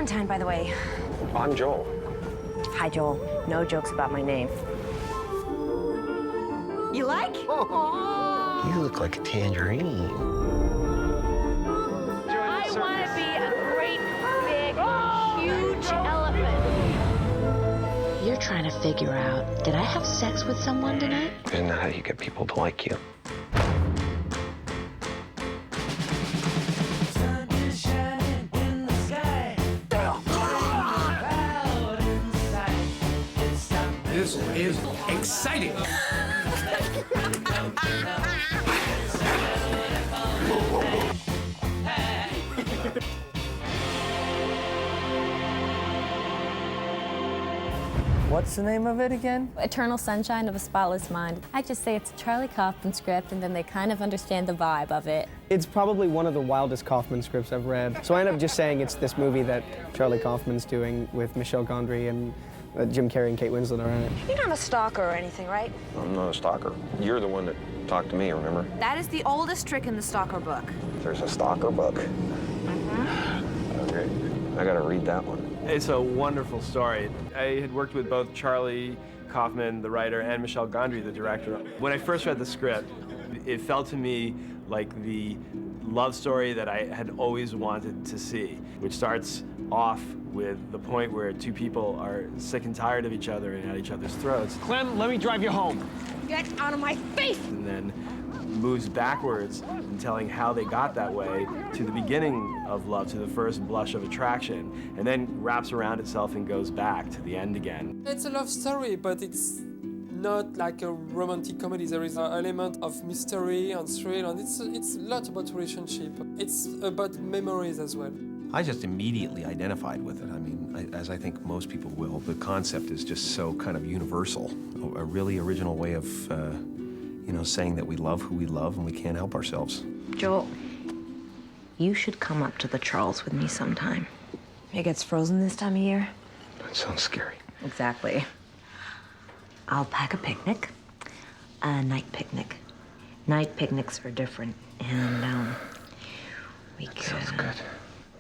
Clementine, by the way. I'm Joel. Hi, Joel. No jokes about my name. You like? You look like a tangerine. I want to be a great, big, huge elephant. You're trying to figure out, did I have sex with someone tonight? Isn't that how you get people to like you? This is exciting. What's the name of it again? Eternal Sunshine of a Spotless Mind. I just say it's a Charlie Kaufman script, and then they kind of understand the vibe of it. It's probably one of the wildest Kaufman scripts I've read. So I end up just saying it's this movie that Charlie Kaufman's doing with Michel Gondry and Jim Carrey and Kate Winslet are in it. You're not a stalker or anything, right? I'm not a stalker. You're the one that talked to me, remember? That is the oldest trick in the stalker book. There's a stalker book. Okay, I gotta read that one. It's a wonderful story. I had worked with both Charlie Kaufman, the writer, and Michel Gondry, the director. When I first read the script, it felt to me like the love story that I had always wanted to see, which starts off with the point where two people are sick and tired of each other and at each other's throats. Clem, let me drive you home. Get out of my face! And then moves backwards in telling how they got that way to the beginning of love, to the first blush of attraction, and then wraps around itself and goes back to the end again. It's a love story, but it's not like a romantic comedy. There is an element of mystery and thrill, and it's a lot about relationship. It's about memories as well. I just immediately identified with it. I mean, as I think most people will, the concept is just so kind of universal. A really original way of, you know, saying that we love who we love and we can't help ourselves. Joel, you should come up to the Charles with me sometime. It gets frozen this time of year. That sounds scary. Exactly. I'll pack a picnic, a night picnic. Night picnics are different, and we could... Sounds good.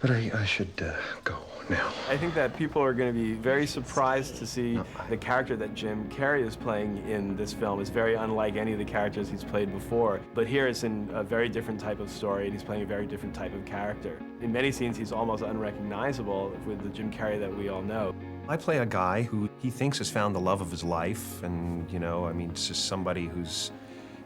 But I should go now. I think that people are going to be very surprised to see the character that Jim Carrey is playing in this film is very unlike any of the characters he's played before. But here it's in a very different type of story, and he's playing a very different type of character. In many scenes, he's almost unrecognizable with the Jim Carrey that we all know. I play a guy who he thinks has found the love of his life, and, you know, I mean, it's just somebody who's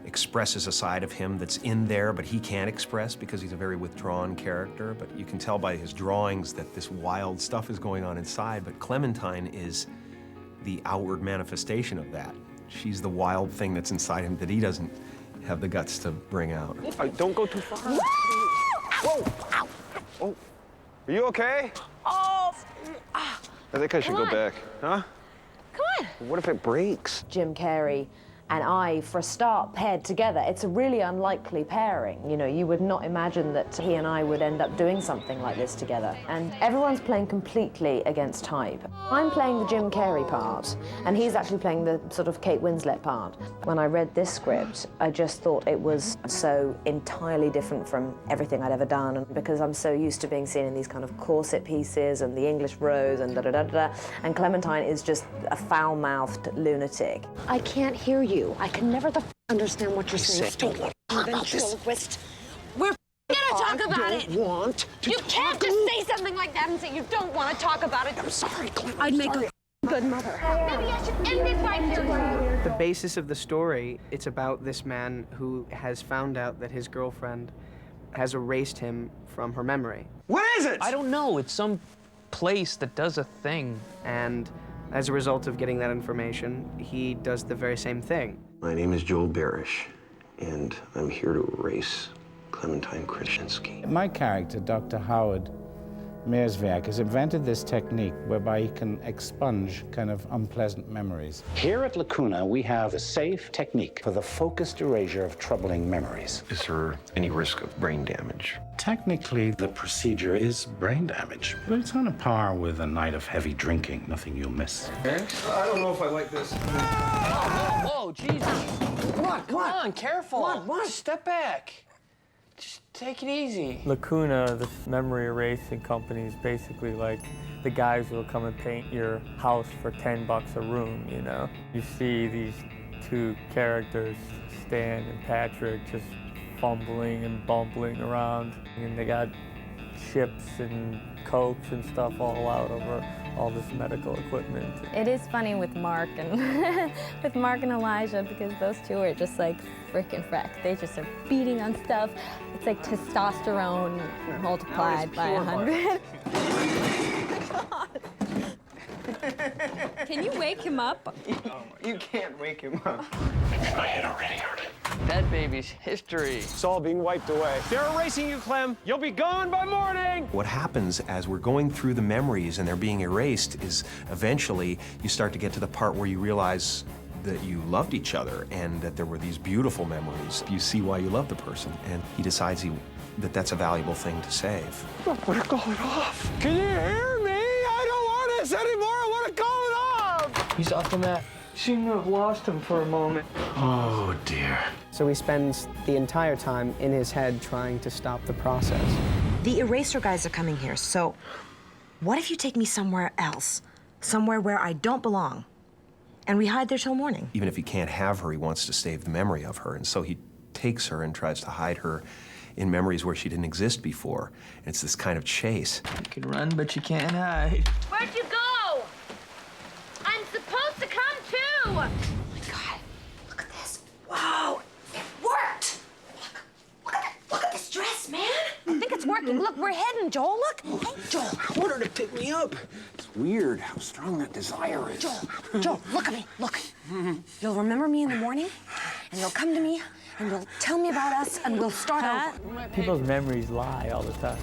expresses a side of him that's in there, but he can't express because he's a very withdrawn character. But you can tell by his drawings that this wild stuff is going on inside. But Clementine is the outward manifestation of that. She's the wild thing that's inside him that he doesn't have the guts to bring out. Don't go too far. Whoa! Ow. Oh, are you okay? Oh! I think I should go back. Huh? Come on! What if it breaks? Jim Carrey and I, for a start, paired together. It's a really unlikely pairing. You know, you would not imagine that he and I would end up doing something like this together. And everyone's playing completely against type. I'm playing the Jim Carrey part, and he's actually playing the sort of Kate Winslet part. When I read this script, I just thought it was so entirely different from everything I'd ever done, and because I'm so used to being seen in these kind of corset pieces and the English rose and da-da-da-da, and Clementine is just a foul-mouthed lunatic. I can't hear you. I can never understand what you're saying. Don't want to talk about this. We're gonna talk about I it! don't want to You talk. can't just say something like that and say you don't want to talk about it. I'm sorry, Clem. I'd make a good mother. Maybe I should end it right here. The basis of the story, it's about this man who has found out that his girlfriend has erased him from her memory. What is it? I don't know. It's some place that does a thing. And as a result of getting that information, he does the very same thing. My name is Joel Barish, and I'm here to erase Clementine Krasinski. My character, Dr. Howard Meerswerk, has invented this technique whereby he can expunge kind of unpleasant memories. Here at Lacuna, we have a safe technique for the focused erasure of troubling memories. Is there any risk of brain damage? Technically, the procedure is brain damage, but it's on a par with a night of heavy drinking. Nothing you'll miss. I don't know if I like this. Whoa, Jesus. What? Come on, careful. What? Step back. Just take it easy. Lacuna, this memory erasing company, is basically like the guys who will come and paint your house for $10 a room, you know? You see these two characters, Stan and Patrick, just fumbling and bumbling around, and they got chips and cokes and stuff all out over all this medical equipment. It is funny with Mark and with Mark and Elijah, because those two are just like frickin' wrecked. They just are beating on stuff. It's like testosterone multiplied by 100. Can you wake him up? You can't wake him up. It's in my head already, aren't it? That baby's history. It's all being wiped away. They're erasing you, Clem. You'll be gone by morning. What happens as we're going through the memories and they're being erased is eventually you start to get to the part where you realize that you loved each other and that there were these beautiful memories. You see why you love the person, and he decides that that's a valuable thing to save. Look, we're going off. Can you hear me? I don't want this anymore. I want to call it off. He's off the mat. Seem to have lost him for a moment. Oh, dear. So he spends the entire time in his head trying to stop the process. The eraser guys are coming here, so what if you take me somewhere else? Somewhere where I don't belong, and we hide there till morning? Even if he can't have her, he wants to save the memory of her, and so he takes her and tries to hide her in memories where she didn't exist before. And it's this kind of chase. You can run, but you can't hide. Where'd you go? I'm supposed to come too! Oh my God, look at this. Whoa, it worked! Look at this dress, man. I think it's working. Look, we're heading, Joel, look. Hey, Joel. I want her to pick me up. It's weird how strong that desire is. Joel, look at me, look. You'll remember me in the morning, and you'll come to me, and you'll tell me about us, and we'll start over. People's memories lie all the time.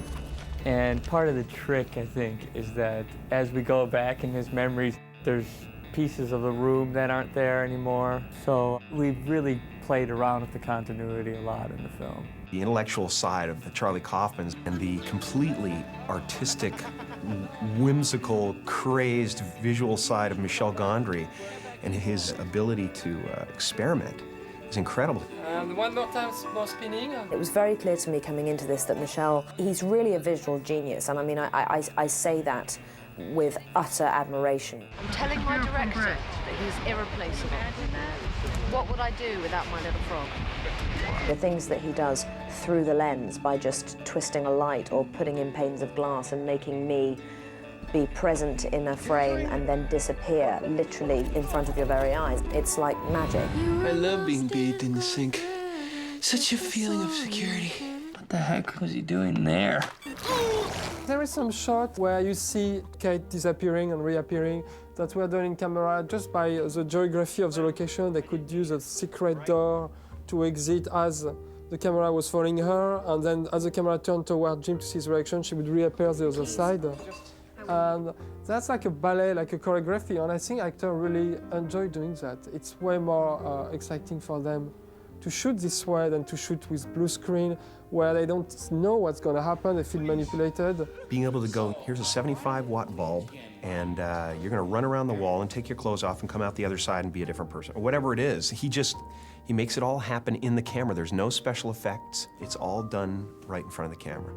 And part of the trick, I think, is that as we go back in his memories, there's pieces of the room that aren't there anymore. So we've really played around with the continuity a lot in the film. The intellectual side of the Charlie Kaufmans and the completely artistic, whimsical, crazed visual side of Michel Gondry and his ability to experiment is incredible. And one more time, more spinning. It was very clear to me coming into this that Michel, he's really a visual genius, and I mean, I say that with utter admiration. I'm telling my director that he's irreplaceable. What would I do without my little frog? The things that he does through the lens by just twisting a light or putting in panes of glass and making me be present in a frame and then disappear literally in front of your very eyes. It's like magic. I love being bathed in the sink. Such a feeling of security. What the heck was he doing there? There is some shot where you see Kate disappearing and reappearing that were done in camera just by the geography of the location. They could use a secret door to exit as the camera was following her, and then as the camera turned toward Jim to see his reaction, she would reappear the other side. And that's like a ballet, like a choreography, and I think actors really enjoy doing that. It's way more exciting for them to shoot this way than to shoot with blue screen, where they don't know what's going to happen, they feel manipulated. Being able to go, here's a 75-watt bulb, and you're going to run around the wall and take your clothes off and come out the other side and be a different person, or whatever it is. He makes it all happen in the camera. There's no special effects. It's all done right in front of the camera.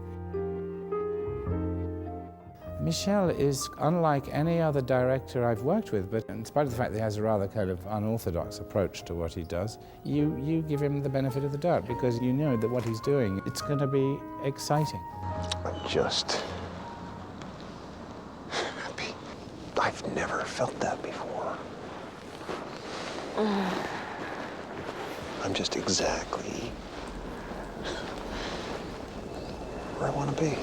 Michel is unlike any other director I've worked with, but in spite of the fact that he has a rather kind of unorthodox approach to what he does, you give him the benefit of the doubt because you know that what he's doing, it's going to be exciting. I'm just happy. I've never felt that before. I'm just exactly where I want to be.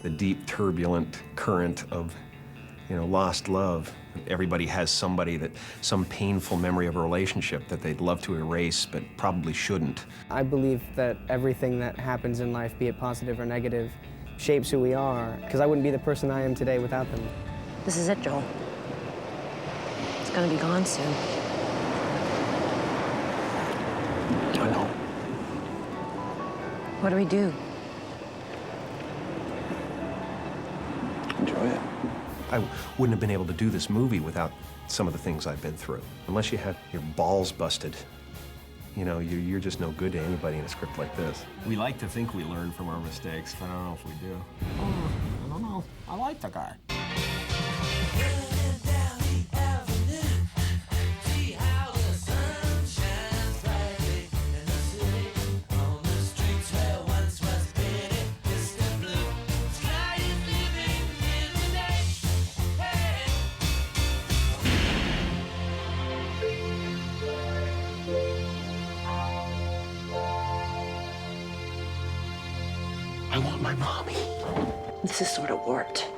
The deep, turbulent current of, lost love. Everybody has some painful memory of a relationship that they'd love to erase, but probably shouldn't. I believe that everything that happens in life, be it positive or negative, shapes who we are, because I wouldn't be the person I am today without them. This is it, Joel. It's gonna be gone soon. I know. What do we do? Enjoy it. I wouldn't have been able to do this movie without some of the things I've been through. Unless you had your balls busted, You know, you're just no good to anybody in a script like this. We like to think we learn from our mistakes, but I don't know if we do. I don't know. I like the guy. I want my mommy. This is sort of warped.